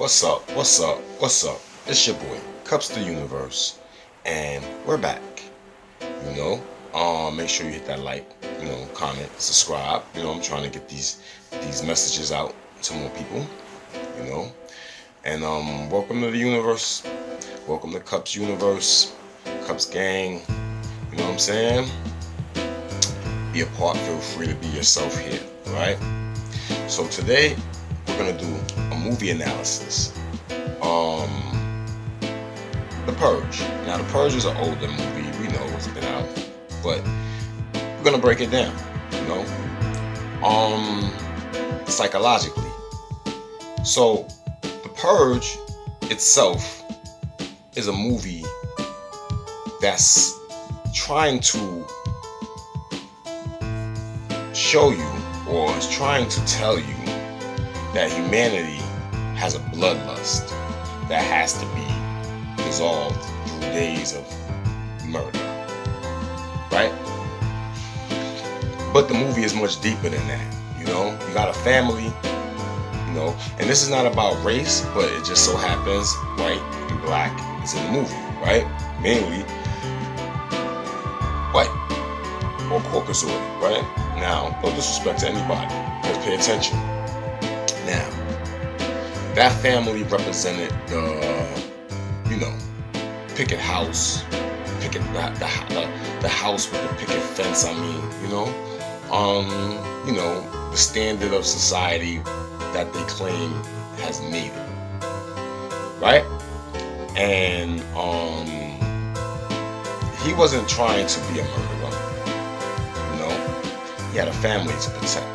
What's up? What's up? What's up? It's your boy, Cups the Universe, and we're back. You make sure you hit that like, comment, subscribe. I'm trying to get these messages out to more people. And welcome to the universe. Welcome to Cups Universe, Cups Gang. You know what I'm saying? Be a part. Feel free to be yourself here. Right? So today we're gonna do a movie analysis. The Purge. Now the Purge is an older movie. We know it's been out, but we're gonna break it down. Psychologically. So the Purge itself is a movie that's trying to show you, or is trying to tell you, that humanity has a bloodlust that has to be dissolved through days of murder, right? But the movie is much deeper than that. You got a family, and this is not about race, but it just so happens white and black is in the movie, right? Mainly white or Caucasoid, right? Now, no disrespect to anybody, just pay attention. Now, that family represented the picket house, the house with the picket fence. The standard of society that they claim has made it, right? And he wasn't trying to be a murderer. He had a family to protect,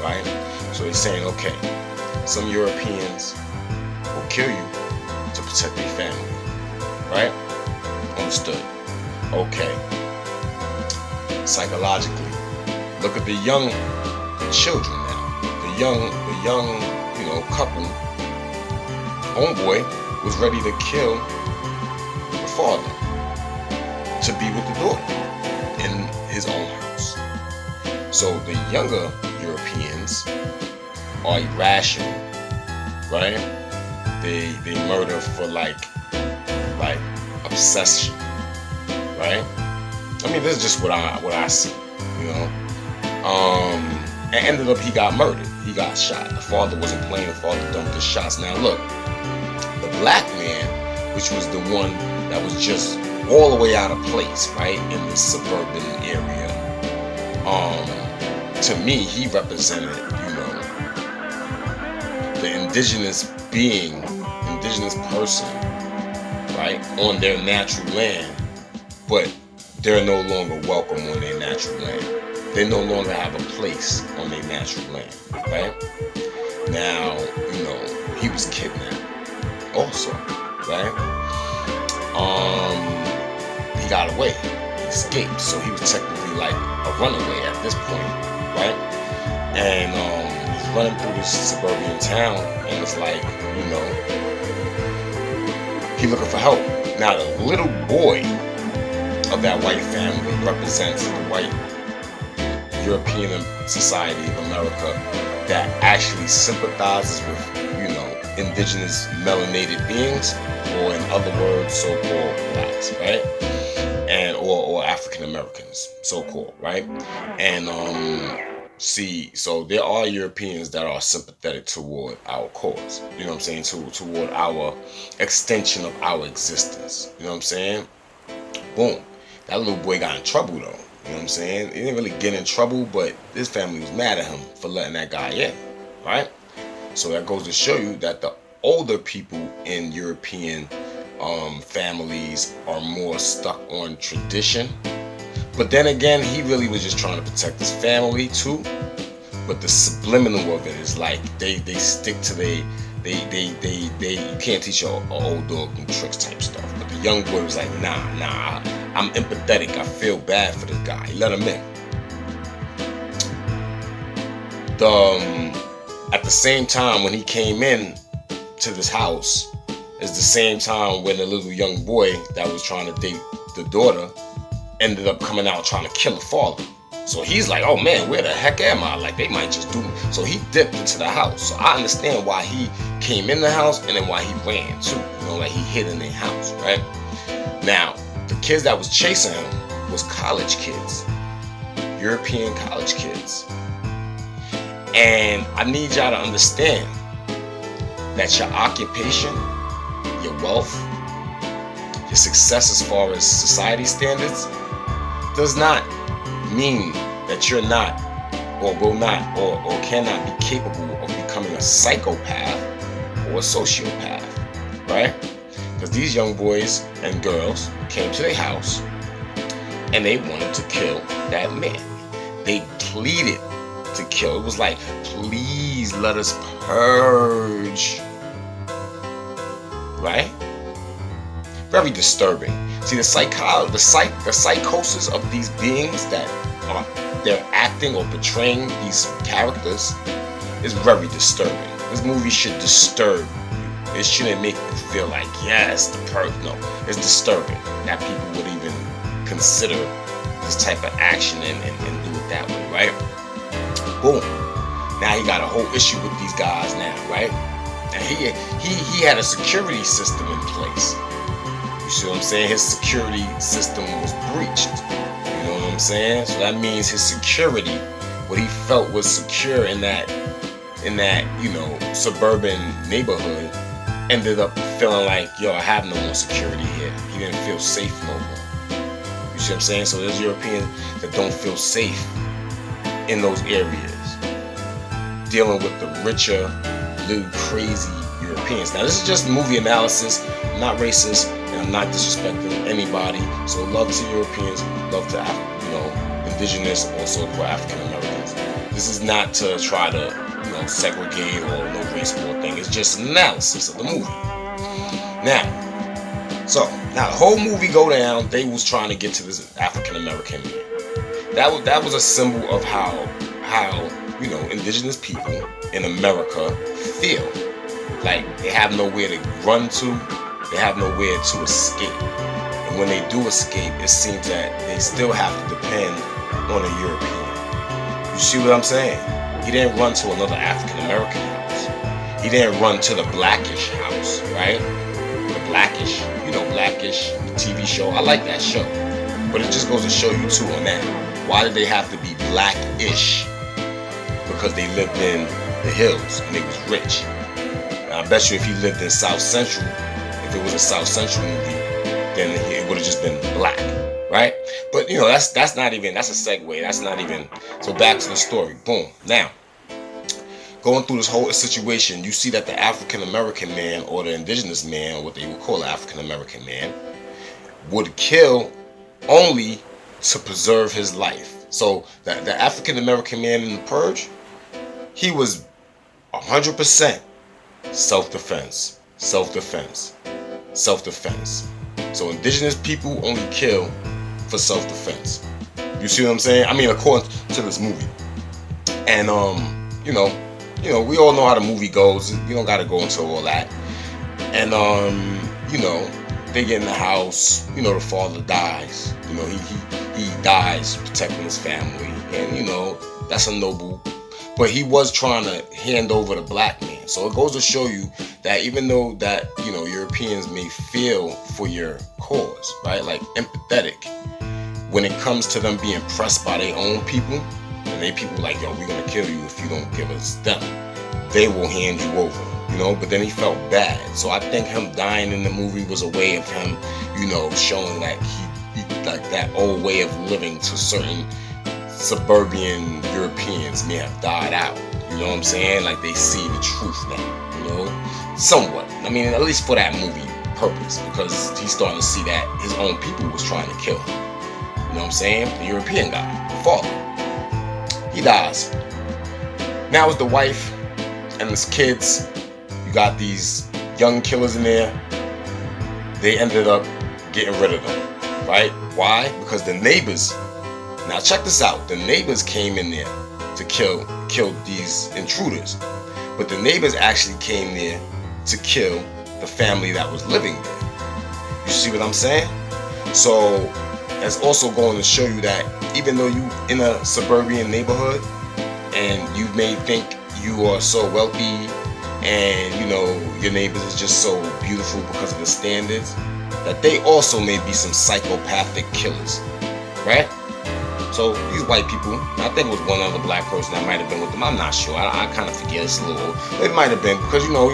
right? So he's saying, okay, some Europeans will kill you to protect their family, right? Understood. Okay. Psychologically, look at the young children now. The young, couple. Homeboy was ready to kill the father to be with the daughter in his own house. So the younger Europeans are irrational, right? They murder for like obsession, right? This is just what I see, And ended up he got murdered. He got shot. The father wasn't playing. The father dumped the shots. Now look, the black man, which was the one that was just all the way out of place, right, in the suburban area. To me, he represented, the indigenous person, right, on their natural land, but they're no longer welcome on their natural land. They no longer have a place on their natural land, right? Now, he was kidnapped also, right? He got away. He escaped, so he was technically like a runaway at this point, right? And he's running through this suburban town, and it's like, he's looking for help. Now, the little boy of that white family represents the white European society of America that actually sympathizes with, indigenous melanated beings, or in other words, so-called blacks, right? And or African Americans, so-called, right? And so there are Europeans that are sympathetic toward our cause, toward our extension of our existence, Boom. That little boy got in trouble though, He didn't really get in trouble, but his family was mad at him for letting that guy in, right? So that goes to show you that the older people in European families are more stuck on tradition. But then again, he really was just trying to protect his family too. But the subliminal of it is like they stick to you can't teach an old dog new tricks type stuff. But the young boy was like, nah, I'm empathetic. I feel bad for this guy. He let him in. At the same time when he came in to this house is the same time when the little young boy that was trying to date the daughter ended up coming out trying to kill the father. So he's like, oh man, where the heck am I? Like, they might just do me. So he dipped into the house. So I understand why he came in the house and then why he ran too. You know, like he hid in the house, right? Now, the kids that was chasing him was college kids. European college kids. And I need y'all to understand that your occupation, your wealth, your success as far as society standards does not mean that you're not or will not or cannot be capable of becoming a psychopath or a sociopath, right? Because these young boys and girls came to their house and they wanted to kill that man. They pleaded to kill. It was like, please let us purge, right? Very disturbing. See, the psychosis of these beings that they're acting or portraying these characters is very disturbing. This movie should disturb you. It shouldn't make you feel like, yes, the purge. No, it's disturbing that people would even consider this type of action and do it that way, right? Boom. Now he got a whole issue with these guys now, right? And he had a security system in place. You see what I'm saying? His security system was breached. You know what I'm saying? So that means his security, what he felt was secure in that, you know, suburban neighborhood, ended up feeling like, yo, I have no more security here. He didn't feel safe no more. You see what I'm saying? So there's Europeans that don't feel safe in those areas, dealing with the richer, little crazy Europeans. Now, this is just movie analysis. I'm not racist, and I'm not disrespecting anybody. So, love to Europeans, love to indigenous, also for African Americans. This is not to try to segregate or no race war thing. It's just an analysis of the movie. Now the whole movie go down. They was trying to get to this African American man. That was a symbol of how indigenous people in America feel. Like they have nowhere to run to, they have nowhere to escape. And when they do escape, it seems that they still have to depend on a European. You see what I'm saying? He didn't run to another African American house. He didn't run to the Blackish house, right? The Blackish, Blackish, the TV show. I like that show. But it just goes to show you too on that. Why did they have to be blackish? Because they lived in the hills and they was rich. And I bet you if he lived in South Central, if it was a South Central movie, then it would have just been black, right? But that's not even, that's a segue. That's not even. So back to the story. Boom. Now, going through this whole situation, you see that the African American man or the indigenous man, or what they would call the African American man, would kill only to preserve his life. So the African American man in the Purge, he was 100% self-defense, self-defense, self-defense. So indigenous people only kill for self-defense. You see what I'm saying? I mean, according to this movie. And we all know how the movie goes. You don't got to go into all that. And they get in the house. The father dies. He dies protecting his family, and that's a noble. But he was trying to hand over the black man. So it goes to show you that even though that Europeans may feel for your cause, right? Like empathetic, when it comes to them being pressed by their own people, and they people like, yo, we're gonna kill you if you don't give us them, they will hand you over. But then he felt bad. So I think him dying in the movie was a way of him, showing that he like that old way of living to certain suburban Europeans may have died out. You know what I'm saying? Like they see the truth now, somewhat. I mean, at least for that movie purpose, because he's starting to see that his own people was trying to kill him. You know what I'm saying? The European guy, the father. He dies. Now it's the wife and his kids. You got these young killers in there. They ended up getting rid of them, right? Why? Because the neighbors. Now check this out. The neighbors came in there to kill these intruders, but the neighbors actually came there to kill the family that was living there. You see what I'm saying? So that's also going to show you that even though you in a suburban neighborhood and you may think you are so wealthy and you know your neighbors is just so beautiful because of the standards, that they also may be some psychopathic killers, right? So these white people, I think it was one other black person that might have been with them. I'm not sure. I kind of forget. It's a little. It might have been because you know,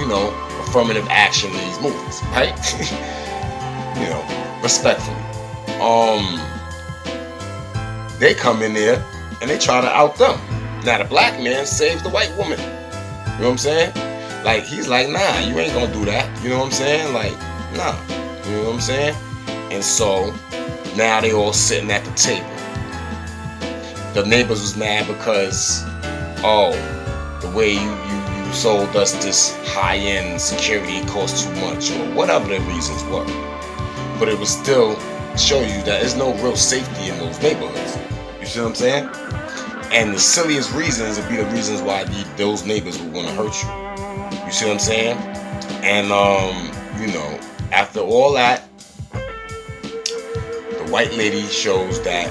affirmative action in these movies, right? Respectfully. They come in there and they try to out them. Now the black man saves the white woman. You know what I'm saying? Like he's like, nah, you ain't gonna do that. You know what I'm saying? Like, nah. You know what I'm saying? And so now they all sitting at the table. The neighbors was mad because, oh, the way you sold us this high-end security cost too much, or whatever the reasons were. But it would still show you that there's no real safety in those neighborhoods. You see what I'm saying? And the silliest reasons would be the reasons why those neighbors would want to hurt you. You see what I'm saying? And after all that, the white lady shows that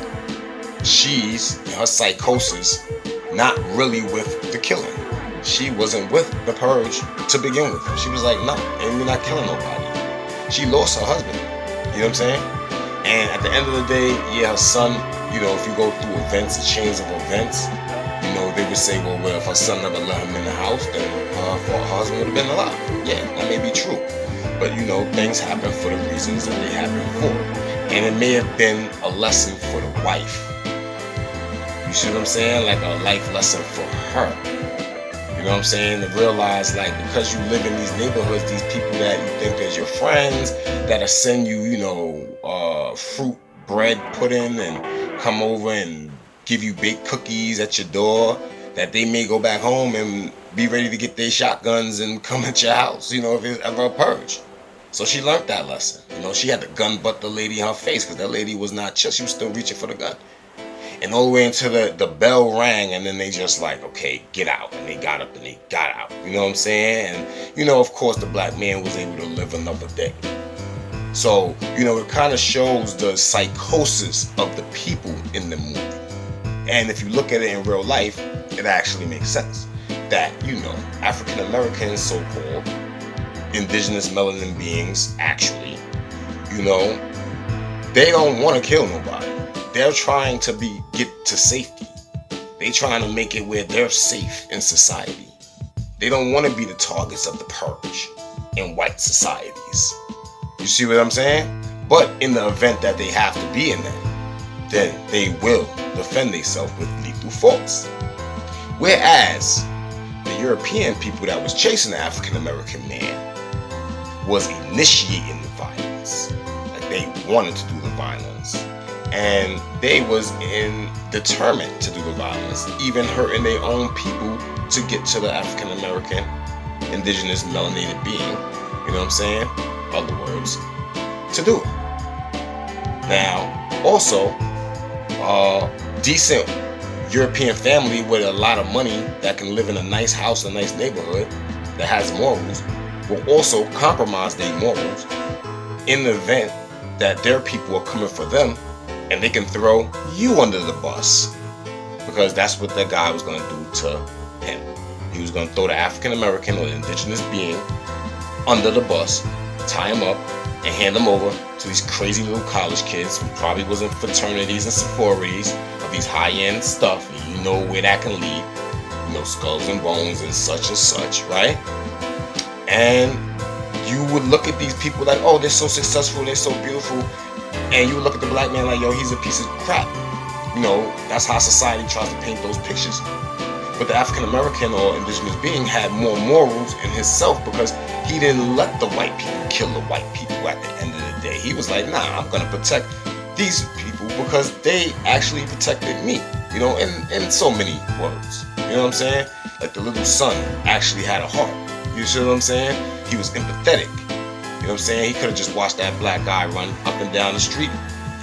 she's, her psychosis, not really with the killing. She wasn't with the purge to begin with. She was like, no, and we're not killing nobody. She lost her husband. You know what I'm saying? And at the end of the day, yeah, her son, if you go through events, chains of events, they would say, well, if her son never let him in the house, then her husband would have been alive. Yeah, that may be true. But, things happen for the reasons that they happen for. And it may have been a lesson for the wife. You see what I'm saying? Like a life lesson for her. You know what I'm saying? To realize, like, because you live in these neighborhoods, these people that you think is your friends, that'll send you, fruit, bread, pudding, and come over and give you baked cookies at your door, that they may go back home and be ready to get their shotguns and come at your house, if it's ever a purge. So she learned that lesson. She had to gun butt the lady in her face because that lady was not chill. She was still reaching for the gun. And all the way until the bell rang, and then they just like, okay, get out. And they got up and they got out. You know what I'm saying? And, of course, the black man was able to live another day. So, it kind of shows the psychosis of the people in the movie. And if you look at it in real life, it actually makes sense. That, African Americans, so-called, indigenous melanin beings, actually, they don't want to kill nobody. They're trying to get to safety. They're trying to make it where they're safe in society. They don't want to be the targets of the purge in white societies. You see what I'm saying? But in the event that they have to be in that, then they will defend themselves with lethal force. Whereas the European people that was chasing the African American man was initiating the violence. Like they wanted to do the violence. And they was determined to do the violence, even hurting their own people to get to the African American indigenous melanated being, you know what I'm saying? Other words, to do it. Now, also, decent European family with a lot of money that can live in a nice house, a nice neighborhood that has morals, will also compromise their morals in the event that their people are coming for them, and they can throw you under the bus, because that's what that guy was going to do to him. He was going to throw the African American or the indigenous being under the bus, tie him up, and hand him over to these crazy little college kids who probably was in fraternities and sororities of these high-end stuff, and you know where that can lead. Skulls and bones and such, right? And you would look at these people like, oh, they're so successful, they're so beautiful, and you would look at the black man like, yo, he's a piece of crap. That's how society tries to paint those pictures. But the African American or indigenous being had more morals in himself, because he didn't let the white people kill the white people at the end of the day. He was like, nah, I'm going to protect these people because they actually protected me, in so many words. You know what I'm saying? Like the little son actually had a heart. You see what I'm saying? He was empathetic. You know what I'm saying? He could have just watched that black guy run up and down the street,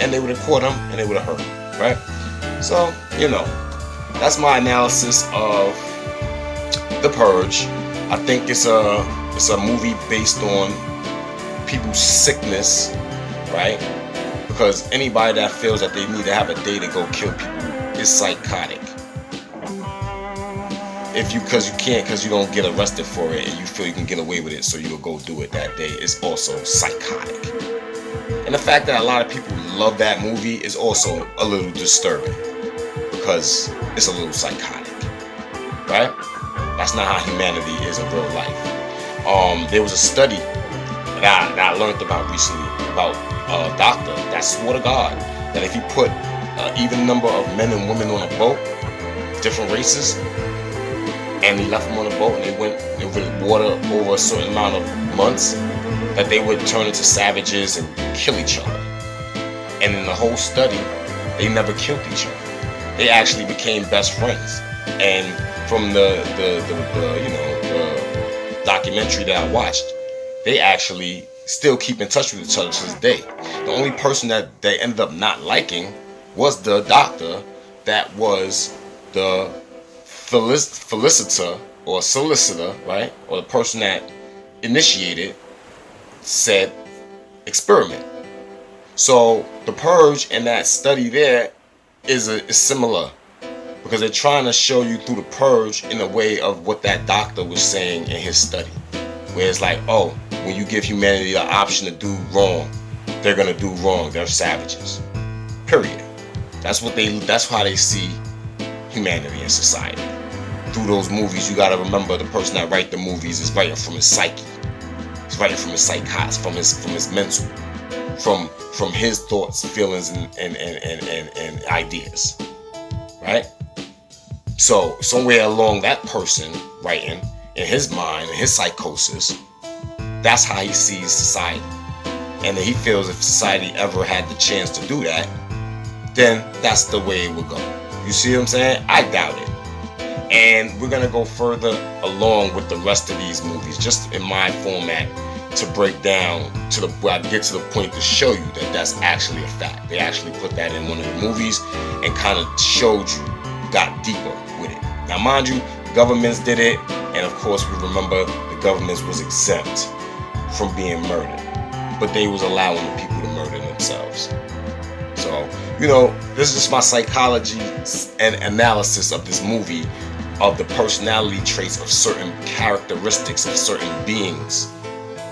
and they would have caught him, and they would have hurt him, right? So, that's my analysis of The Purge. I think it's a movie based on people's sickness, right? Because anybody that feels that they need to have a day to go kill people is psychotic. Because you don't get arrested for it and you feel you can get away with it, so you'll go do it that day, is also psychotic. And the fact that a lot of people love that movie is also a little disturbing, because it's a little psychotic, right? That's not how humanity is in real life. There was a study that I learned about recently about a doctor that swore to God that if you put an even number of men and women on a boat, different races, and he left them on a boat and they went with water over a certain amount of months, that they would turn into savages and kill each other. And in the whole study, they never killed each other. They actually became best friends. And from the documentary that I watched, they actually still keep in touch with each other to this day. The only person that they ended up not liking was the doctor that was the solicitor, right? Or the person that initiated said experiment. So the purge and that study there is similar, because they're trying to show you through the purge in a way of what that doctor was saying in his study, where it's like, oh, when you give humanity the option to do wrong, they're gonna do wrong. They're savages. Period. That's how they see humanity and society. Through those movies, you gotta remember the person that writes the movies is writing from his psyche. He's writing from his psychosis, from his mental, from his thoughts, feelings, and ideas. Right? So somewhere along that person writing, in his mind, in his psychosis, that's how he sees society. And he feels if society ever had the chance to do that, then that's the way it would go. You see what I'm saying? I doubt it. And we're gonna go further along with the rest of these movies, just in my format, to break down to get to the point to show you that that's actually a fact. They actually put that in one of the movies and kind of showed you, got deeper with it. Now, mind you, governments did it, and of course we remember the governments was exempt from being murdered, but they was allowing the people to murder themselves. So, this is my psychology and analysis of this movie, of the personality traits of certain characteristics of certain beings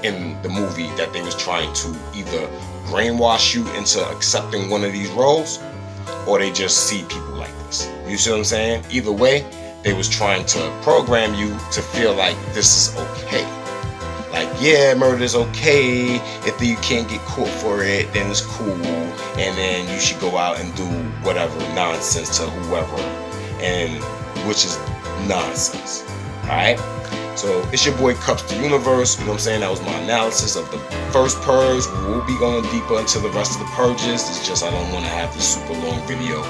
in the movie that they was trying to either brainwash you into accepting one of these roles, or they just see people like this. You see what I'm saying? Either way, they was trying to program you to feel like this is okay. Like, yeah, murder is okay. If you can't get caught for it, then it's cool. And then you should go out and do whatever nonsense to whoever. And which is nonsense. Alright? So it's your boy Cups the Universe. You know what I'm saying? That was my analysis of the first purge. We'll be going deeper into the rest of the purges. It's just I don't want to have this super long video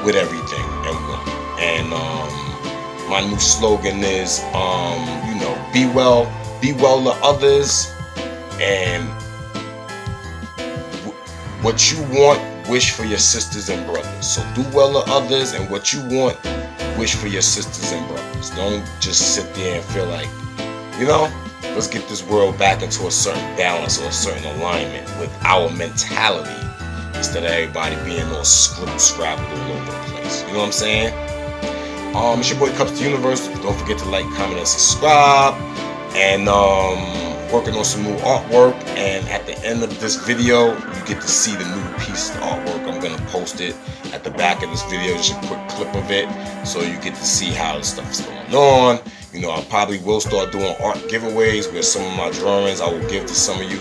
with everything at once. And my new slogan is be well to others, and what you want, wish for your sisters and brothers. So do well to others, and what you want, wish for your sisters and brothers. Don't just sit there and feel like, let's get this world back into a certain balance or a certain alignment with our mentality, instead of everybody being all scrabbled all over the place. You know what I'm saying? It's your boy Cups the Universe. Don't forget to like, comment, and subscribe. And working on some new artwork. And at the end of this video, you get to see the new piece of artwork. I'm gonna post it at the back of this video, just a quick clip of it, so you get to see how the stuff's going on. I probably will start doing art giveaways where some of my drawings I will give to some of you.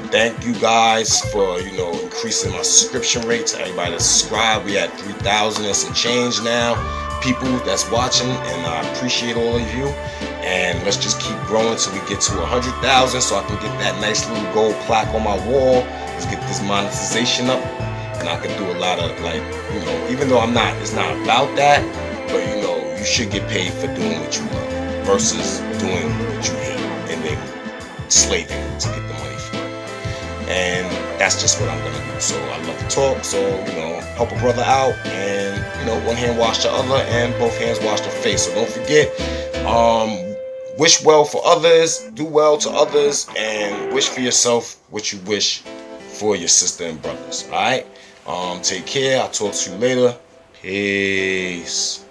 Thank you guys for increasing my subscription rate. To everybody that subscribed, we at 3,000 and some change now people that's watching, and I appreciate all of you. And let's just keep growing till we get to 100,000, so I can get that nice little gold plaque on my wall. Let's get this monetization up, and I can do a lot of even though it's not about that, but you should get paid for doing what you love versus doing what you hate and then slaving to get the money for it. And that's just what I'm gonna do. So I love to talk, so help a brother out, and one hand wash the other, and both hands wash the face. So don't forget, wish well for others, do well to others, and wish for yourself what you wish for your sister and brothers. All right. Take care. I'll talk to you later. Peace.